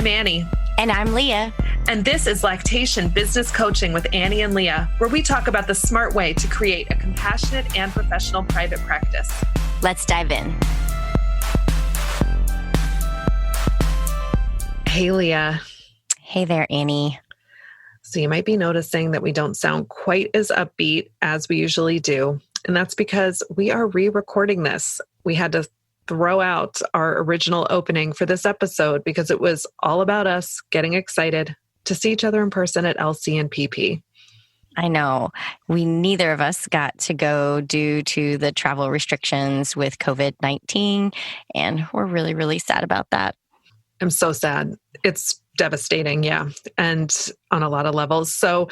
I'm Annie. And I'm Leah. And this is Lactation Business Coaching with Annie and Leah, where we talk about the smart way to create a compassionate and professional private practice. Let's dive in. Hey, Leah. Hey there, Annie. So you might be noticing that we don't sound quite as upbeat as we usually do. And that's because we are re-recording this. We had to throw out our original opening for this episode because it was all about us getting excited to see each other in person at LC and PP. I know. Neither of us got to go due to the travel restrictions with COVID-19, and we're really, really sad about that. I'm so sad. It's devastating, yeah, and on a lot of levels. So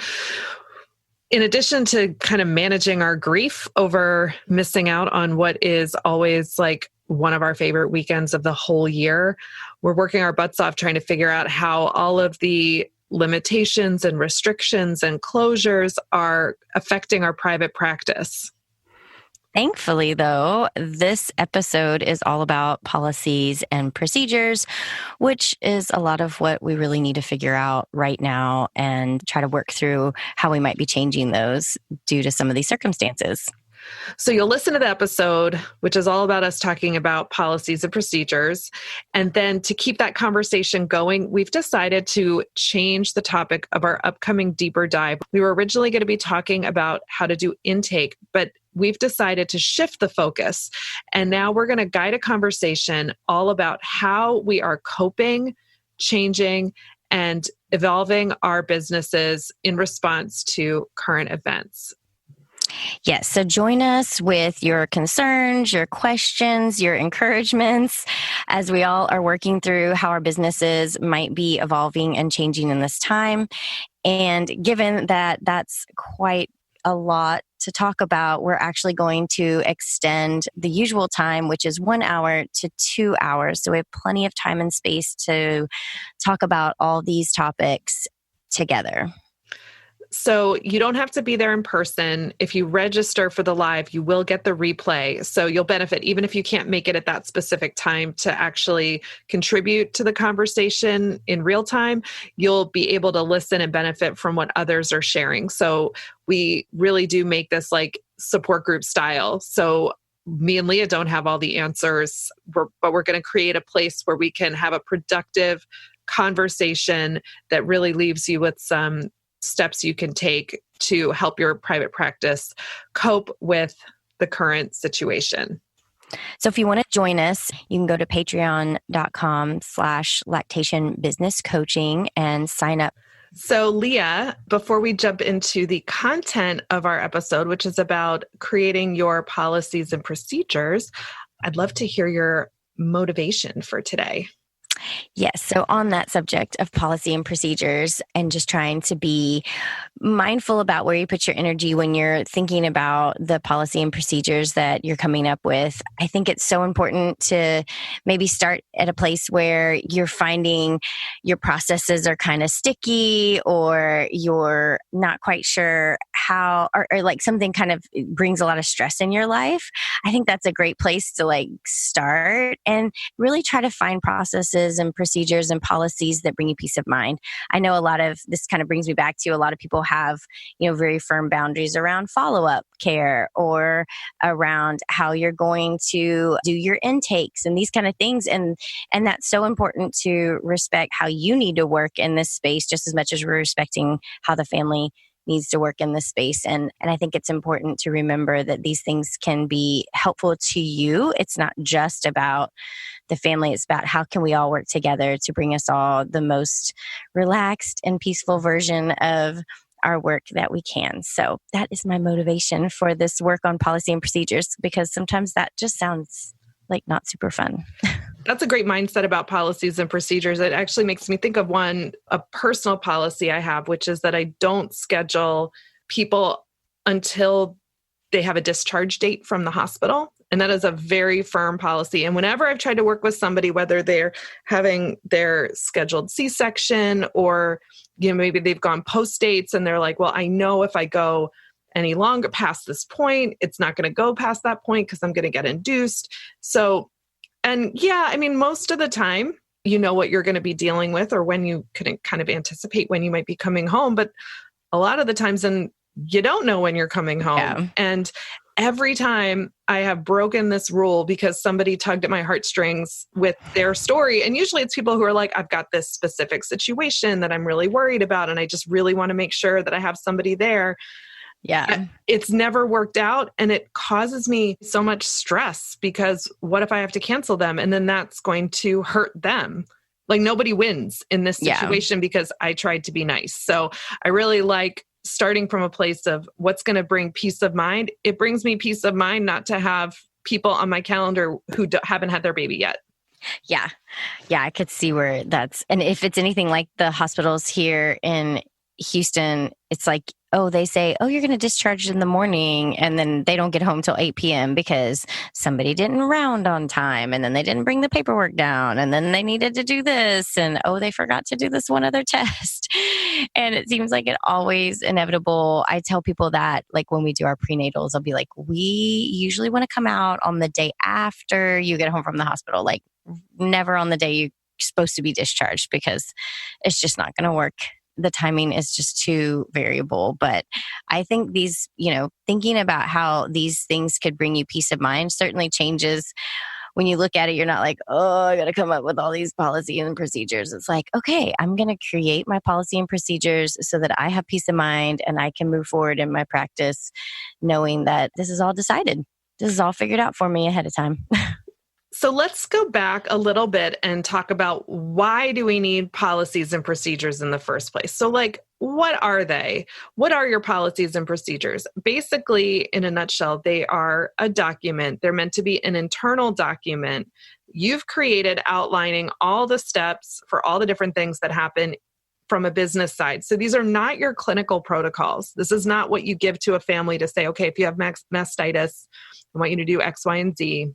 in addition to kind of managing our grief over missing out on what is always like one of our favorite weekends of the whole year, we're working our butts off trying to figure out how all of the limitations and restrictions and closures are affecting our private practice. Thankfully, though, this episode is all about policies and procedures, which is a lot of what we really need to figure out right now and try to work through how we might be changing those due to some of these circumstances. So you'll listen to the episode, which is all about us talking about policies and procedures. And then to keep that conversation going, we've decided to change the topic of our upcoming deeper dive. We were originally going to be talking about how to do intake, but we've decided to shift the focus. And now we're going to guide a conversation all about how we are coping, changing, and evolving our businesses in response to current events. Yes. So join us with your concerns, your questions, your encouragements, as we all are working through how our businesses might be evolving and changing in this time. And given that that's quite a lot to talk about, we're actually going to extend the usual time, which is 1 hour to 2 hours. So we have plenty of time and space to talk about all these topics together. So you don't have to be there in person. If you register for the live, you will get the replay. So you'll benefit even if you can't make it at that specific time to actually contribute to the conversation in real time. You'll be able to listen and benefit from what others are sharing. So we really do make this like support group style. So me and Leah don't have all the answers, but we're going to create a place where we can have a productive conversation that really leaves you with some steps you can take to help your private practice cope with the current situation. So if you want to join us, you can go to patreon.com/Lactation Business Coaching and sign up. So Leah, before we jump into the content of our episode, which is about creating your policies and procedures, I'd love to hear your motivation for today. Yes. So on that subject of policy and procedures and just trying to be mindful about where you put your energy when you're thinking about the policy and procedures that you're coming up with, I think it's so important to maybe start at a place where you're finding your processes are kind of sticky or you're not quite sure how, or like something kind of brings a lot of stress in your life. I think that's a great place to like start and really try to find processes and procedures and policies that bring you peace of mind. I know a lot of this kind of brings me back to a lot of people have, very firm boundaries around follow-up care or around how you're going to do your intakes and these kind of things. And that's so important to respect how you need to work in this space just as much as we're respecting how the family needs to work in this space. And I think it's important to remember that these things can be helpful to you. It's not just about the family. It's about how can we all work together to bring us all the most relaxed and peaceful version of our work that we can. So that is my motivation for this work on policy and procedures, because sometimes that just sounds like not super fun. That's a great mindset about policies and procedures. It actually makes me think of a personal policy I have, which is that I don't schedule people until they have a discharge date from the hospital. And that is a very firm policy. And whenever I've tried to work with somebody, whether they're having their scheduled C-section or, maybe they've gone post dates and they're like, well, I know if I go any longer past this point, it's not going to go past that point because I'm going to get induced. So, and yeah, most of the time you know what you're going to be dealing with or when you can kind of anticipate when you might be coming home. But a lot of the times then you don't know when you're coming home. Yeah. And every time I have broken this rule because somebody tugged at my heartstrings with their story. And usually it's people who are like, I've got this specific situation that I'm really worried about. And I just really want to make sure that I have somebody there. Yeah. It's never worked out. And it causes me so much stress because what if I have to cancel them? And then that's going to hurt them. Like nobody wins in this situation because I tried to be nice. So I really like starting from a place of what's going to bring peace of mind. It brings me peace of mind not to have people on my calendar who haven't had their baby yet. Yeah. Yeah. I could see where that's, and if it's anything like the hospitals here in Houston, it's like, oh, they say, oh, you're going to discharge in the morning. And then they don't get home till 8 p.m. because somebody didn't round on time. And then they didn't bring the paperwork down. And then they needed to do this. And oh, they forgot to do this one other test. And it seems like it always inevitable. I tell people that like when we do our prenatals, I'll be like, we usually want to come out on the day after you get home from the hospital, like never on the day you're supposed to be discharged because it's just not going to work. The timing is just too variable. But I think these, thinking about how these things could bring you peace of mind certainly changes. When you look at it, you're not like, oh, I got to come up with all these policies and procedures. It's like, okay, I'm going to create my policy and procedures so that I have peace of mind and I can move forward in my practice knowing that this is all decided. This is all figured out for me ahead of time. So let's go back a little bit and talk about why do we need policies and procedures in the first place? So like, what are they? What are your policies and procedures? Basically, in a nutshell, they are a document. They're meant to be an internal document you've created outlining all the steps for all the different things that happen from a business side. So these are not your clinical protocols. This is not what you give to a family to say, okay, if you have mastitis, I want you to do X, Y, and Z.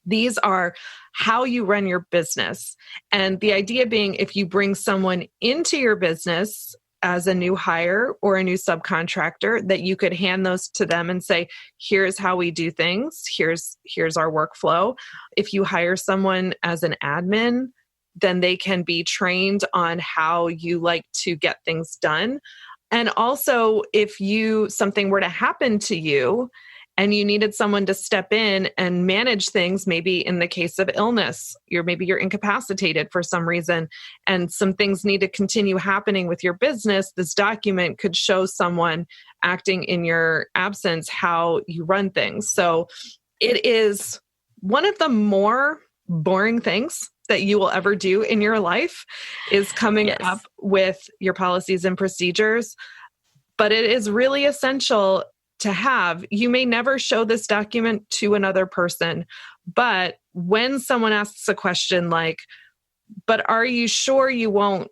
These are how you run your business. And the idea being, if you bring someone into your business as a new hire or a new subcontractor, that you could hand those to them and say, here's how we do things. Here's our workflow. If you hire someone as an admin, then they can be trained on how you like to get things done. And also, if something were to happen to you, and you needed someone to step in and manage things, maybe in the case of illness, maybe you're incapacitated for some reason, and some things need to continue happening with your business, this document could show someone acting in your absence how you run things. So it is one of the more boring things that you will ever do in your life is coming up with your policies and procedures. But it is really essential to have. You may never show this document to another person, but when someone asks a question like, but are you sure you won't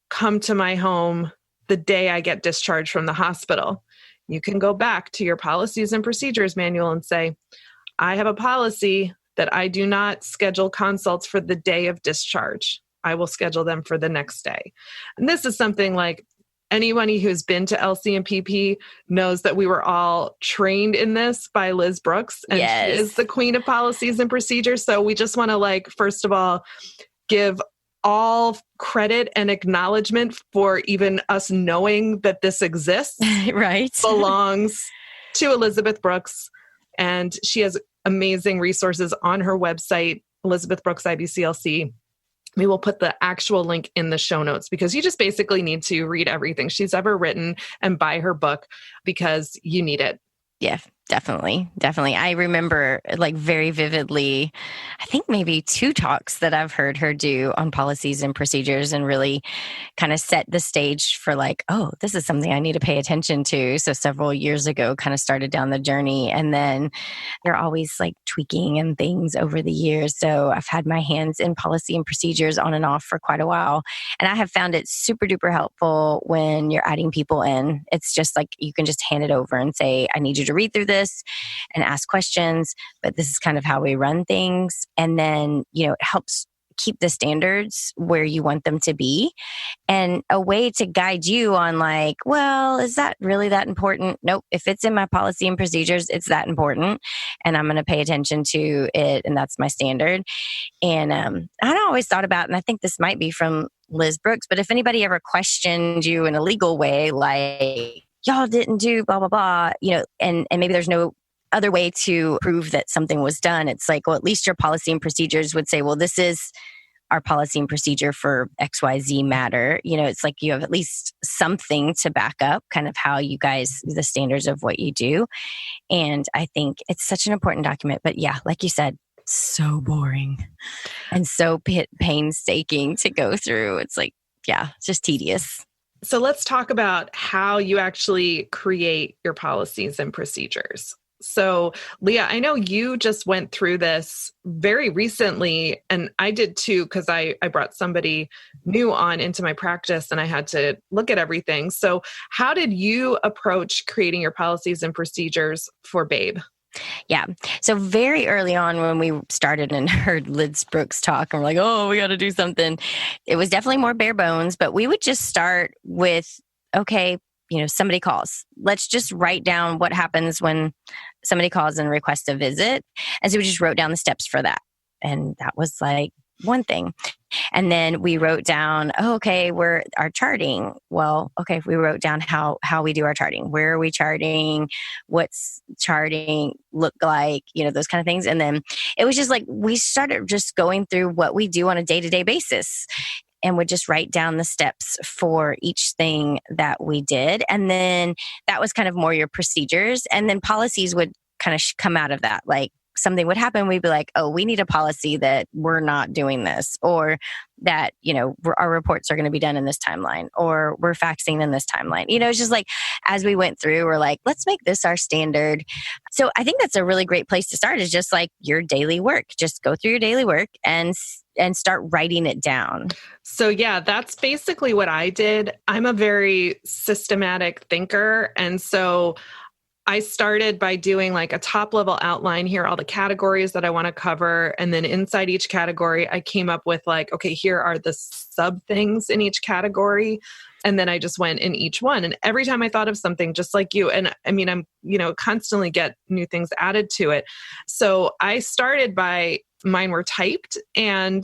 come to my home the day I get discharged from the hospital? You can go back to your policies and procedures manual and say, I have a policy that I do not schedule consults for the day of discharge. I will schedule them for the next day. And this is something like, anybody who's been to LCMPP knows that we were all trained in this by Liz Brooks, and she is the queen of policies and procedures. So we just want to first of all, give all credit and acknowledgement for even us knowing that this exists. Right. Belongs to Elizabeth Brooks. And she has amazing resources on her website, Elizabeth Brooks IBCLC. We will put the actual link in the show notes because you just basically need to read everything she's ever written and buy her book because you need it. Yeah, definitely. Definitely. I remember very vividly, I think maybe 2 talks that I've heard her do on policies and procedures and really kind of set the stage for oh, this is something I need to pay attention to. So several years ago, kind of started down the journey, and then they're always tweaking and things over the years. So I've had my hands in policy and procedures on and off for quite a while. And I have found it super duper helpful when you're adding people in. It's just you can just hand it over and say, I need you to read through this and ask questions, but this is kind of how we run things. And then, it helps keep the standards where you want them to be, and a way to guide you on like, well, is that really that important? Nope. If it's in my policy and procedures, it's that important, and I'm going to pay attention to it, and that's my standard. And I always thought about, and I think this might be from Liz Brooks, but if anybody ever questioned you in a legal way, like y'all didn't do blah, blah, blah, and maybe there's no other way to prove that something was done. It's like, well, at least your policy and procedures would say, well, this is our policy and procedure for XYZ matter. It's like you have at least something to back up kind of how you guys, the standards of what you do. And I think it's such an important document. But yeah, like you said, so boring and so painstaking to go through. It's like, yeah, it's just tedious. So let's talk about how you actually create your policies and procedures. So Leah, I know you just went through this very recently, and I did too, because I brought somebody new on into my practice and I had to look at everything. So how did you approach creating your policies and procedures for Babe? Yeah. So very early on when we started and heard Liz Brooks talk, and we're like, oh, we got to do something. It was definitely more bare bones, but we would just start with, okay, somebody calls. Let's just write down what happens when somebody calls and requests a visit. And so we just wrote down the steps for that. And that was like one thing. And then we wrote down, our charting. Well, okay, we wrote down how we do our charting. Where are we charting? What's charting look like? Those kind of things. And then it was just like, we started just going through what we do on a day-to-day basis, and would just write down the steps for each thing that we did. And then that was kind of more your procedures. And then policies would kind of come out of that. Like something would happen, we'd be like, oh, we need a policy that we're not doing this, or that, our reports are going to be done in this timeline, or we're faxing in this timeline. It's just like, as we went through, we're like, let's make this our standard. So I think that's a really great place to start, is just like your daily work. Just go through your daily work and start writing it down. So yeah, that's basically what I did. I'm a very systematic thinker. And so I started by doing like a top level outline here, all the categories that I want to cover. And then inside each category, I came up with like, okay, here are the sub things in each category. And then I just went in each one. And every time I thought of something, just like you, and I mean, I'm, constantly get new things added to it. So I started by, mine were typed and,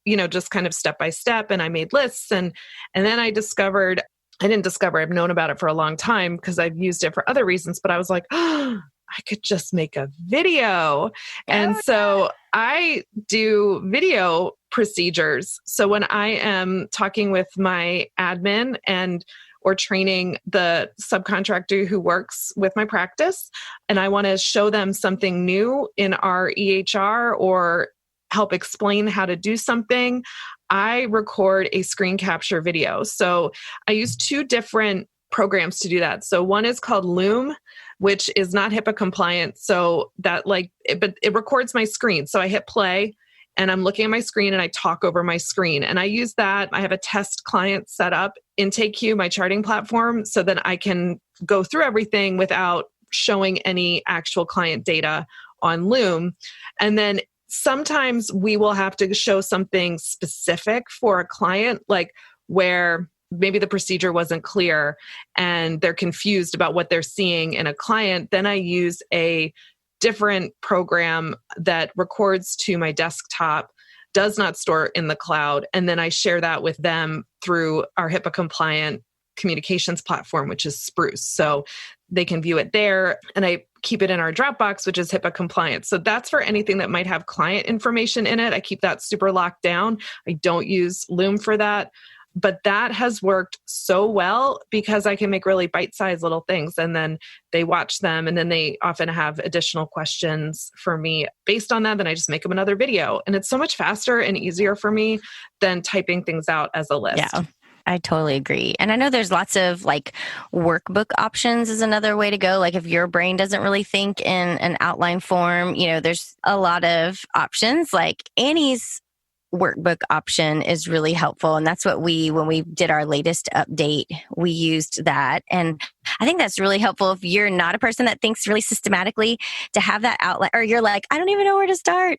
just kind of step by step. And I made lists. And then I didn't discover, I've known about it for a long time because I've used it for other reasons, but I was like, oh, I could just make a video. And so I do video procedures. So when I am talking with my admin or training the subcontractor who works with my practice, and I want to show them something new in our EHR or help explain how to do something, I record a screen capture video. So I use two different programs to do that. So one is called Loom, which is not HIPAA compliant. So that but it records my screen. So I hit play and I'm looking at my screen and I talk over my screen. And I use that. I have a test client set up in TakeQ, my charting platform, so that I can go through everything without showing any actual client data on Loom. And then sometimes we will have to show something specific for a client, like where maybe the procedure wasn't clear and they're confused about what they're seeing in a client. Then I use a different program that records to my desktop, does not store in the cloud. And then I share that with them through our HIPAA compliant communications platform, which is Spruce. So they can view it there, and I keep it in our Dropbox, which is HIPAA compliant. So that's for anything that might have client information in it. I keep that super locked down. I don't use Loom for that, but that has worked so well because I can make really bite-sized little things, and then they watch them, and then they often have additional questions for me based on that. Then I just make them another video, and it's so much faster and easier for me than typing things out as a list. Yeah. I totally agree. And I know there's lots of like workbook options is another way to go. Like if your brain doesn't really think in an outline form, there's a lot of options. Like Annie's workbook option is really helpful. And that's what when we did our latest update, we used that. And I think that's really helpful if you're not a person that thinks really systematically, to have that outline, or you're like, I don't even know where to start.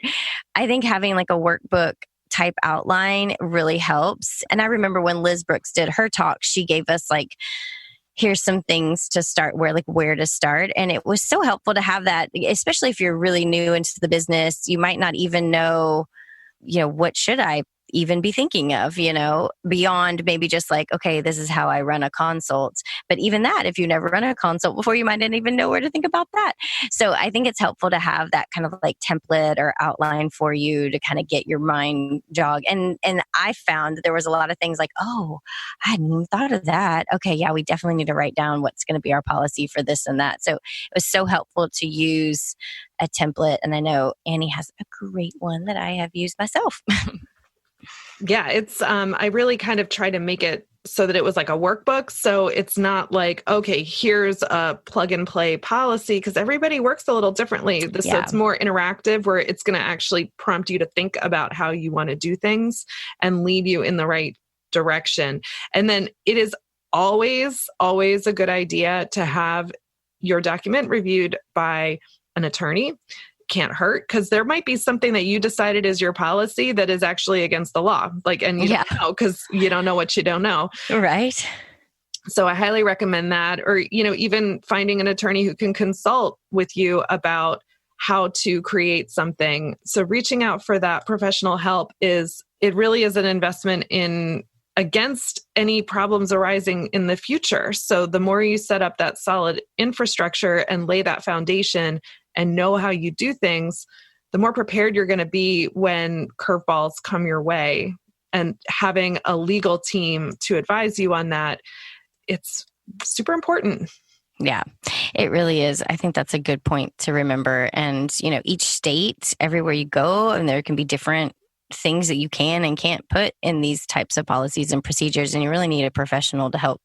I think having like a workbook type outline really helps. And I remember when Liz Brooks did her talk, she gave us like, here's some things to start where to start. And it was so helpful to have that, especially if you're really new into the business. You might not even know, what should I even be thinking of, beyond maybe just like, okay, this is how I run a consult. But even that, if you never run a consult before, you might not even know where to think about that. So I think it's helpful to have that kind of like template or outline for you to kind of get your mind jog. And I found that there was a lot of things like, oh, I hadn't even thought of that. Okay, yeah, we definitely need to write down what's going to be our policy for this and that. So it was so helpful to use a template. And I know Annie has a great one that I have used myself. Yeah, it's I really kind of try to make it so that it was like a workbook. So it's not like, okay, here's a plug and play policy, because everybody works a little differently. So it's more interactive, where it's going to actually prompt you to think about how you want to do things and lead you in the right direction. And then it is always a good idea to have your document reviewed by an attorney. Can't hurt, because there might be something that you decided is your policy that is actually against the law. And you don't know, because you don't know what you don't know. Right. So I highly recommend that. Or, even finding an attorney who can consult with you about how to create something. So reaching out for that professional help it really is an investment in against any problems arising in the future. So the more you set up that solid infrastructure and lay that foundation and know how you do things, the more prepared you're going to be when curveballs come your way. And having a legal team to advise you on that, it's super important. Yeah, it really is. I think that's a good point to remember. And, each state, everywhere you go, and there can be different things that you can and can't put in these types of policies and procedures. And you really need a professional to help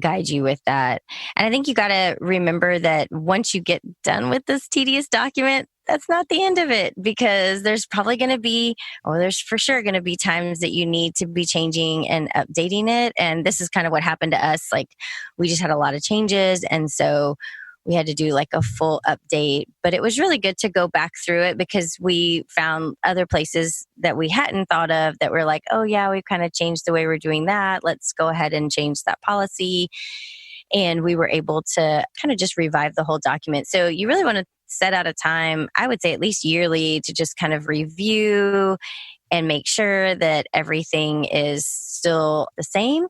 guide you with that. And I think you got to remember that once you get done with this tedious document, that's not the end of it, because there's probably going to be, or there's for sure going to be times that you need to be changing and updating it. And this is kind of what happened to us. Like, we just had a lot of changes. And so we had to do like a full update, but it was really good to go back through it, because we found other places that we hadn't thought of that were like, oh yeah, we've kind of changed the way we're doing that. Let's go ahead and change that policy. And we were able to kind of just revive the whole document. So you really want to set out a time, I would say at least yearly, to just kind of review and make sure that everything is still the same.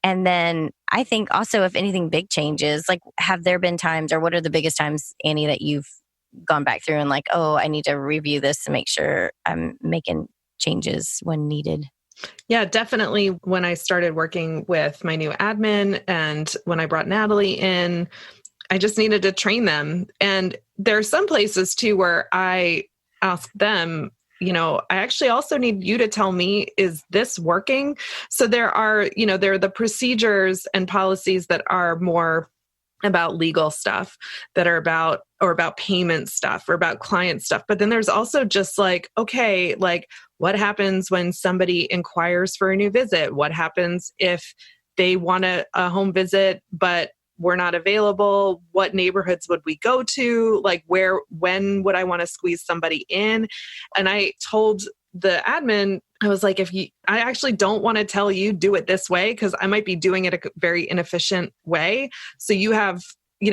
And then I think also, if anything big changes, like, have there been times, or what are the biggest times, Annie, that you've gone back through and like, oh, I need to review this to make sure I'm making changes when needed? Yeah, definitely. When I started working with my new admin and when I brought Natalie in, I just needed to train them. And there are some places too where I ask them, I actually also need you to tell me, is this working? So there are the procedures and policies that are more about legal stuff, that are about payment stuff, or about client stuff. But then there's also just like, okay, like, what happens when somebody inquires for a new visit? What happens if they want a home visit, but we're not available? What neighborhoods would we go to? Like, when would I want to squeeze somebody in? And I told the admin, I was like, I actually don't want to tell you do it this way, because I might be doing it a very inefficient way. So you have,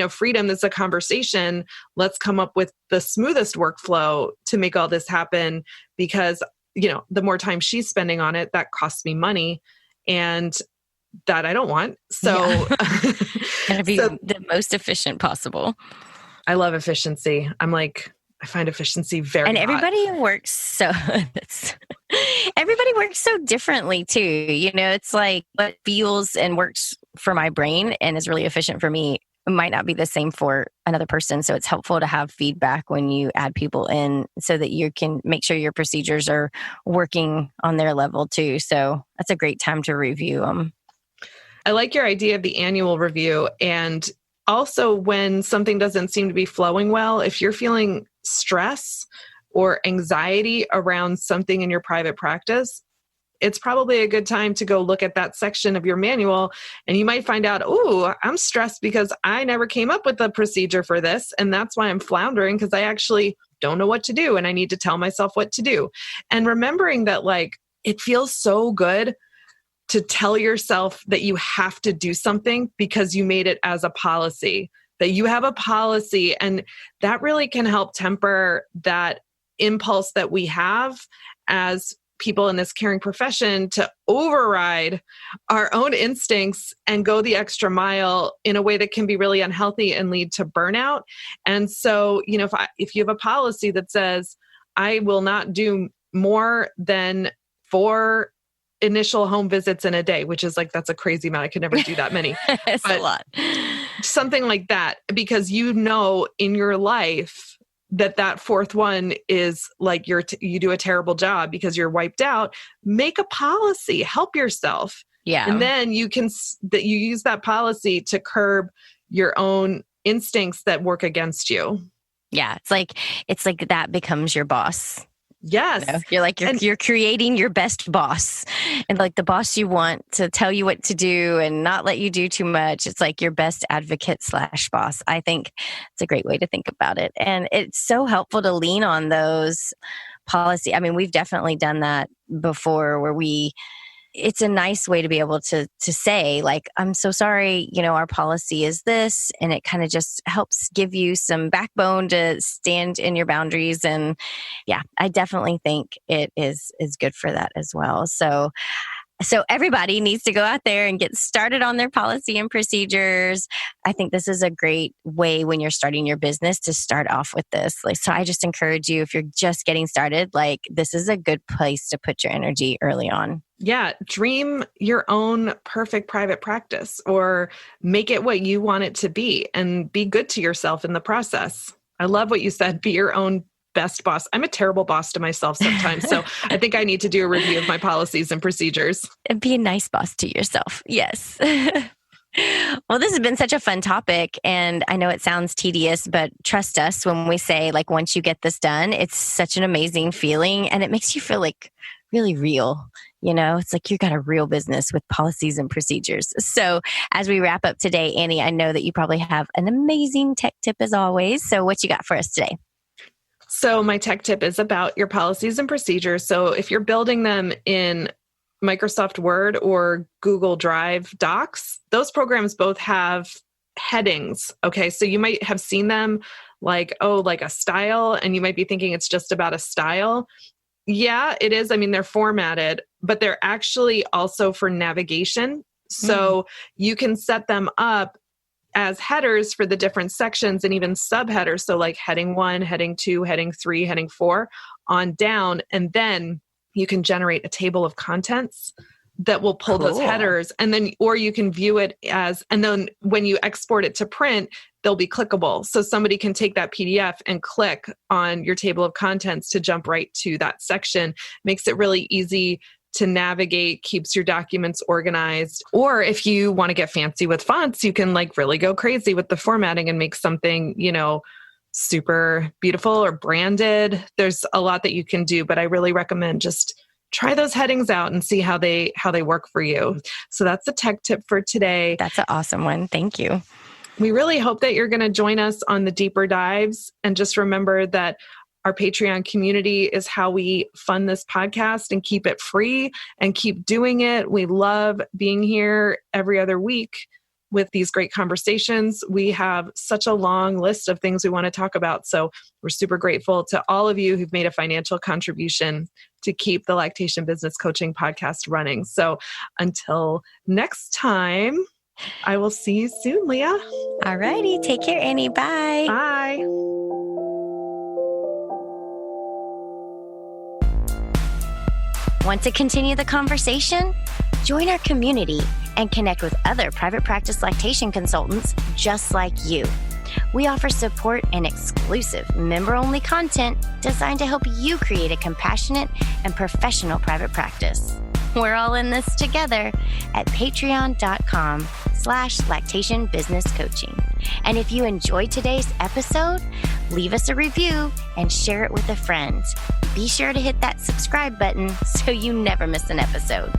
freedom. That's a conversation. Let's come up with the smoothest workflow to make all this happen, because, the more time she's spending on it, that costs me money. And that I don't want. So gotta be the most efficient possible. I love efficiency. I find efficiency very And hot. everybody works so differently too. It's like what feels and works for my brain and is really efficient for me might not be the same for another person. So it's helpful to have feedback when you add people in, so that you can make sure your procedures are working on their level too. So that's a great time to review them. I like your idea of the annual review. And also, when something doesn't seem to be flowing well, if you're feeling stress or anxiety around something in your private practice, it's probably a good time to go look at that section of your manual, and you might find out, oh, I'm stressed because I never came up with a procedure for this. And that's why I'm floundering, because I actually don't know what to do and I need to tell myself what to do. And remembering that, like, it feels so good to tell yourself that you have to do something because you made it as a policy, that you have a policy, and that really can help temper that impulse that we have as people in this caring profession to override our own instincts and go the extra mile in a way that can be really unhealthy and lead to burnout. And so, if you have a policy that says, I will not do more than 4 initial home visits in a day, which is like, that's a crazy amount. I could never do that many. It's a lot. Something like that, because in your life that 4th one is like you do a terrible job because you're wiped out. Make a policy, help yourself. Yeah. And then you use that policy to curb your own instincts that work against you. Yeah. It's like that becomes your boss. Yes. You're creating your best boss, and like the boss you want to tell you what to do and not let you do too much. It's like your best advocate / boss. I think it's a great way to think about it. And it's so helpful to lean on those policy. I mean, we've definitely done that before where it's a nice way to be able to say, like, I'm so sorry, our policy is this, and it kind of just helps give you some backbone to stand in your boundaries. And yeah, I definitely think it is good for that as well. So everybody needs to go out there and get started on their policy and procedures. I think this is a great way when you're starting your business to start off with this. So I just encourage you, if you're just getting started, like, this is a good place to put your energy early on. Yeah. Dream your own perfect private practice, or make it what you want it to be, and be good to yourself in the process. I love what you said. Be your own best boss. I'm a terrible boss to myself sometimes. So I think I need to do a review of my policies and procedures. And be a nice boss to yourself. Yes. Well, this has been such a fun topic, and I know it sounds tedious, but trust us when we say, like, once you get this done, it's such an amazing feeling, and it makes you feel like really real. It's like you got a real business with policies and procedures. So as we wrap up today, Annie, I know that you probably have an amazing tech tip as always. So what you got for us today? So my tech tip is about your policies and procedures. So if you're building them in Microsoft Word or Google Drive Docs, those programs both have headings. Okay. So you might have seen them like a style, and you might be thinking it's just about a style. Yeah, it is. I mean, they're formatted, but they're actually also for navigation. So you can set them up as headers for the different sections, and even subheaders. So like heading 1, heading 2, heading 3, heading 4 on down. And then you can generate a table of contents that will pull those headers. And then, or you can view it and then when you export it to print, they'll be clickable. So somebody can take that PDF and click on your table of contents to jump right to that section. Makes it really easy to navigate, keeps your documents organized. Or if you want to get fancy with fonts, you can like really go crazy with the formatting and make something, super beautiful or branded. There's a lot that you can do, but I really recommend just try those headings out and see how they work for you. So that's the tech tip for today. That's an awesome one. Thank you. We really hope that you're going to join us on the deeper dives, and just remember that our Patreon community is how we fund this podcast and keep it free and keep doing it. We love being here every other week with these great conversations. We have such a long list of things we want to talk about. So we're super grateful to all of you who've made a financial contribution to keep the Lactation Business Coaching podcast running. So until next time, I will see you soon, Leah. All righty. Take care, Annie. Bye. Bye. Want to continue the conversation? Join our community and connect with other private practice lactation consultants just like you. We offer support and exclusive member-only content designed to help you create a compassionate and professional private practice. We're all in this together at patreon.com/Lactation Business Coaching. And if you enjoyed today's episode, leave us a review and share it with a friend. be sure to hit that subscribe button so you never miss an episode.